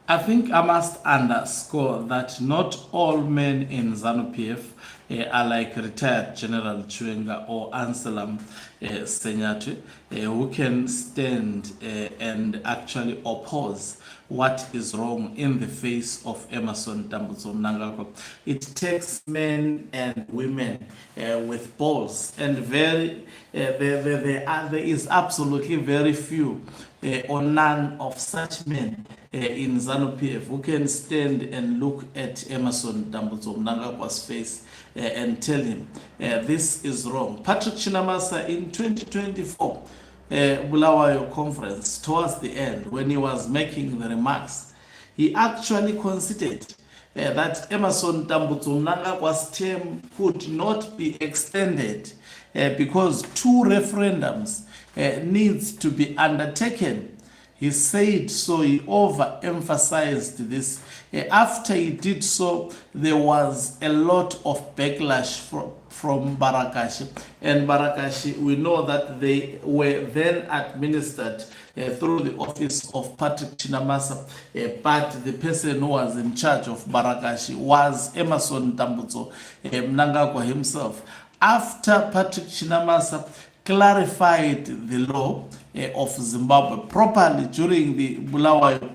I think I must underscore that not all men in ZANU-PF are like retired General Chwenga or Anselm Senyatwe, who can stand and actually oppose what is wrong in the face of Emerson Dambudzo Mnangagwa. It takes men and women with balls, and there is absolutely very few or none of such men in ZANU-PF who can stand and look at Emerson Dambudzo Mnangagwa's face and tell him this is wrong. Patrick Chinamasa in 2024 Bulawayo conference, towards the end, when he was making the remarks, he actually considered that Emerson Dambudzo Mnangagwa's term could not be extended because two referendums needs to be undertaken. He said so, he overemphasized this. After he did so, there was a lot of backlash from Barakashi. And Barakashi, we know that they were then administered through the office of Patrick Chinamasa, but the person who was in charge of Barakashi was Emerson Dambudzo Mnangagwa himself. After Patrick Chinamasa clarified the law of Zimbabwe properly during the Bulawayo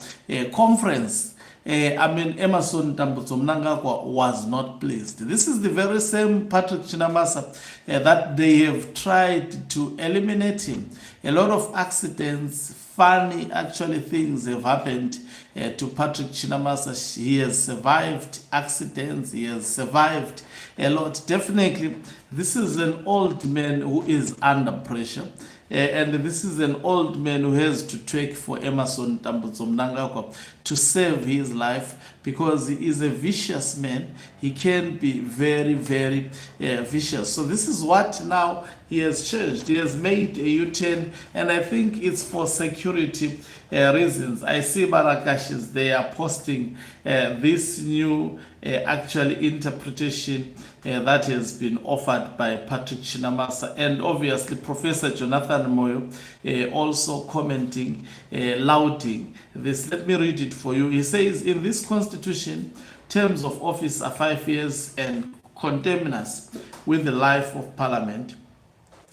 conference, Emerson Dambudzo Mnangagwa was not pleased. This is the very same Patrick Chinamasa that they have tried to eliminate him. A lot of accidents, funny actually things have happened to Patrick Chinamasa. He has survived accidents, he has survived a lot. Definitely, this is an old man who is under pressure. And this is an old man who has to take for Emerson Dambudzo Mnangagwa to save his life, because he is a vicious man. He can be very, very vicious. So this is what now he has changed. He has made a U-turn, and I think it's for security reasons. I see Barakashis, they are posting this new actually interpretation that has been offered by Patrick Chinamasa, and obviously Professor Jonathan Moyo also commenting, lauding this. Let me read it for you. He says, in this constitution, terms of office are 5 years and contemporaneous with the life of parliament.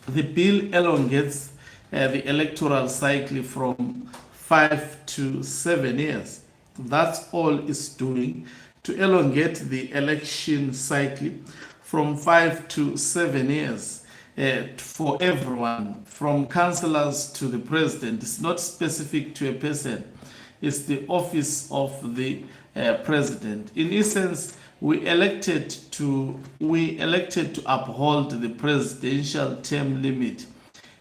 The bill elongates the electoral cycle from 5 to 7 years. That's all it's doing, to elongate the election cycle from 5 to 7 years for everyone, from councillors to the president. It's not specific to a person. It's the office of the president. In essence, we elected to uphold the presidential term limit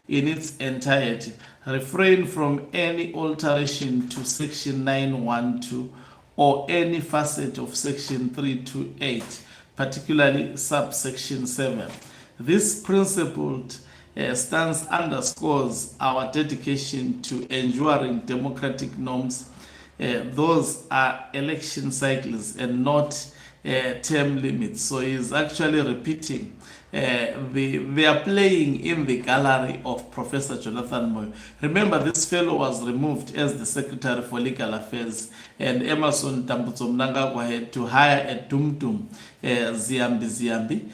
in its entirety, refrain from any alteration to section 912 or any facet of section 328, particularly subsection 7. This principled stance underscores our dedication to enduring democratic norms. Those are election cycles and not term limits. So he's actually repeating. They are playing in the gallery of Professor Jonathan Moyo. Remember, this fellow was removed as the Secretary for Legal Affairs, and Emerson Dambudzo Mnangagwa had to hire a dum-dum, Ziambi,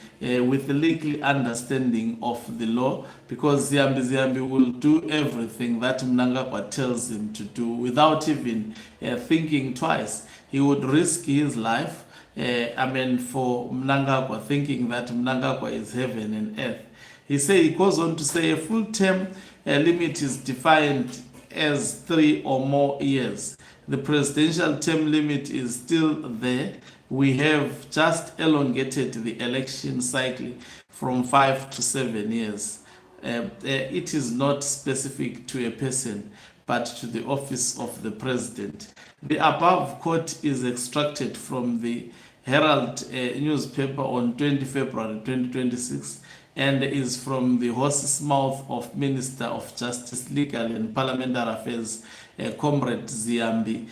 with the legal understanding of the law, because Ziambi will do everything that Mnangagwa tells him to do without even thinking twice. He would risk his life for Mnangagwa, thinking that Mnangagwa is heaven and earth. He goes on to say a full term limit is defined as 3 or more years. The presidential term limit is still there. We have just elongated the election cycle from 5 to 7 years. It is not specific to a person, but to the office of the president. The above quote is extracted from the Herald newspaper on 20 February 2026 and is from the horse's mouth of Minister of Justice, Legal and Parliamentary Affairs, Comrade Ziambi,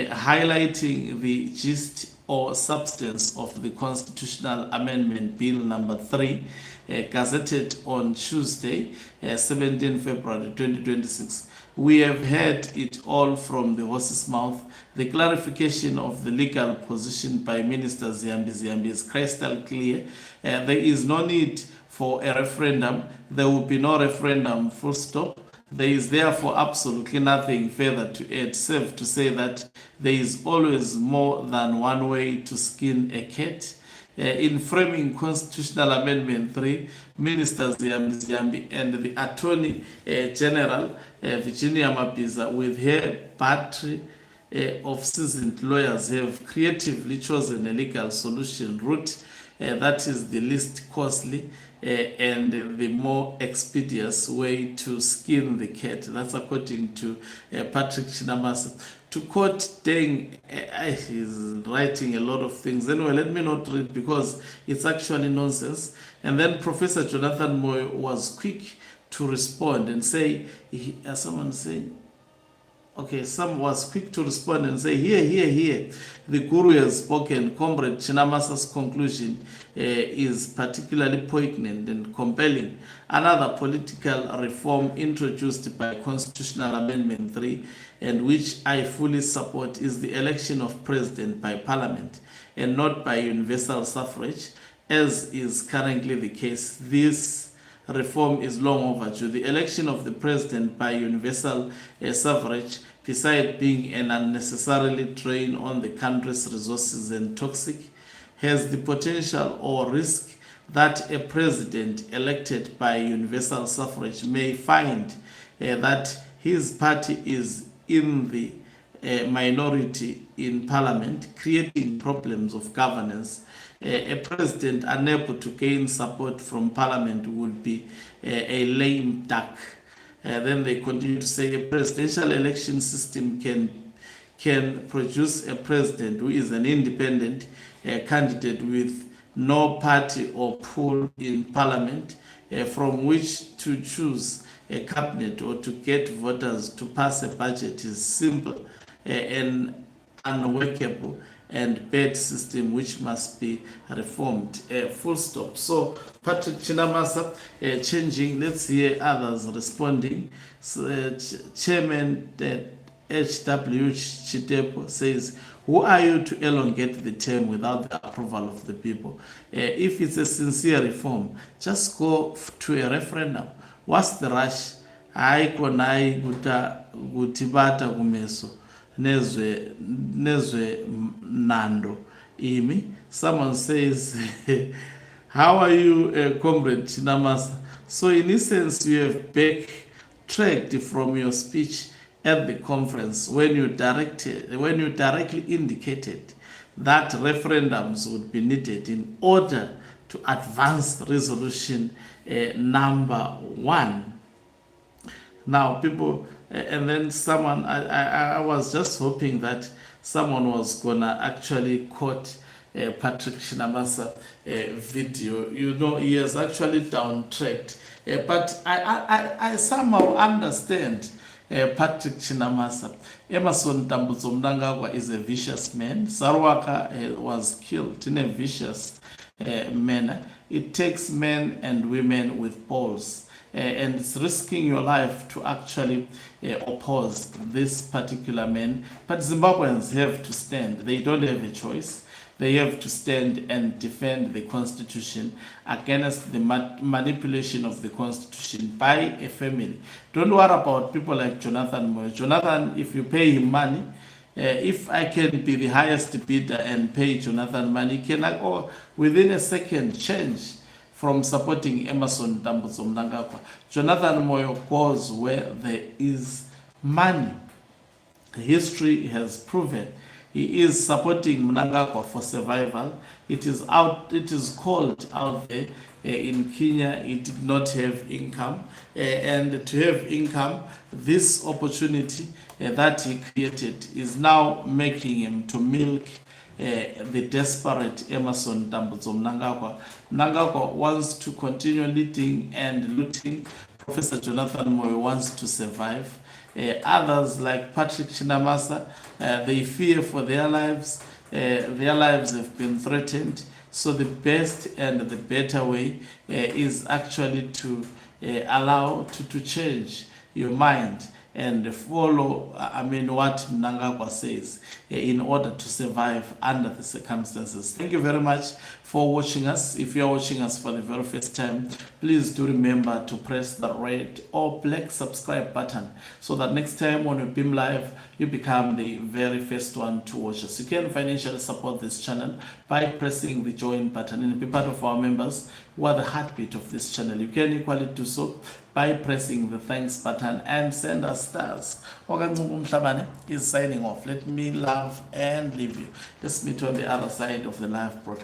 highlighting the gist or substance of the Constitutional Amendment Bill number 3, gazetted on Tuesday, 17 February 2026. We have heard it all from the horse's mouth. The clarification of the legal position by Minister Ziyambi is crystal clear. There is no need for a referendum. There will be no referendum, full stop. There is therefore absolutely nothing further to add, save to say that there is always more than one way to skin a cat. In framing Constitutional Amendment 3, Minister Ziyambi and the Attorney General Virginia Mapiza, with her battery of seasoned lawyers, have creatively chosen a legal solution route that is the least costly and the more expeditious way to skin the cat. That's according to Patrick Chinamasa. To quote Deng, he's writing a lot of things. Anyway, let me not read because it's actually nonsense. And then Professor Jonathan Moyo was quick to respond and say, someone saying, okay, some was quick to respond and say, here, the Guru has spoken. Comrade Chinamasa's conclusion is particularly poignant and compelling. Another political reform introduced by Constitutional Amendment 3, and which I fully support, is the election of president by parliament and not by universal suffrage, as is currently the case. This reform is long overdue. The election of the president by universal suffrage, besides being an unnecessarily drain on the country's resources and toxic, has the potential or risk that a president elected by universal suffrage may find that his party is in the minority in parliament, creating problems of governance. A president unable to gain support from parliament would be a lame duck. Then they continue to say a presidential election system can produce a president who is an independent candidate with no party or pool in parliament from which to choose a cabinet or to get voters to pass a budget is simple and unworkable and bad system which must be reformed. Full stop. So Patrick Chinamasa changing. Let's hear others responding. So, Chairman H.W. Chitepo says, who are you to elongate the term without the approval of the people? If it's a sincere reform, just go to a referendum. What's the rush? Haiko nai gutibata kumeso nezwe nando imi. Someone says, how are you, Comrade Chinamasa? So in essence, you have backtracked from your speech at the conference when you directly indicated that referendums would be needed in order to advance resolution number 1. Now, people, and then someone, I was just hoping that someone was gonna actually quote Patrick Chinamasa video. You know, he has actually downtracked, but I somehow understand Patrick Chinamasa. Emerson Tambutso Mnangagwa is a vicious man. Sarwaka was killed in a vicious manner. It takes men and women with balls, and it's risking your life to actually oppose this particular man. But Zimbabweans have to stand. They don't have a choice. They have to stand and defend the Constitution against the manipulation of the Constitution by a family. Don't worry about people like Jonathan Moyo. Jonathan, if you pay him money, if I can be the highest bidder and pay Jonathan money, can I go within a second change from supporting Emerson Tambutso Mnangagwa? Jonathan Moyo goes where there is money. History has proven he is supporting Mnangagwa for survival. It is called out there in Kenya. He did not have income, and to have income, this opportunity that he created is now making him to milk the desperate Emerson Tambutso Mnangagwa. Mnangagwa wants to continue leading and looting. Professor Jonathan Moyo wants to survive. Others like Patrick Chinamasa, they fear for their lives. Their lives have been threatened. So the best and the better way is actually to allow to change your mind and follow, what Mnangagwa says in order to survive under the circumstances. Thank you very much for watching us. If you are watching us for the very first time, please do remember to press the red or black subscribe button so that next time when we beam live, you become the very first one to watch us. You can financially support this channel by pressing the join button and be part of our members who are the heartbeat of this channel. You can equally do so by pressing the thanks button and send us stars. Okancuku Mhlabane is signing off. Let me love and leave you. Let's meet on the other side of the live broadcast.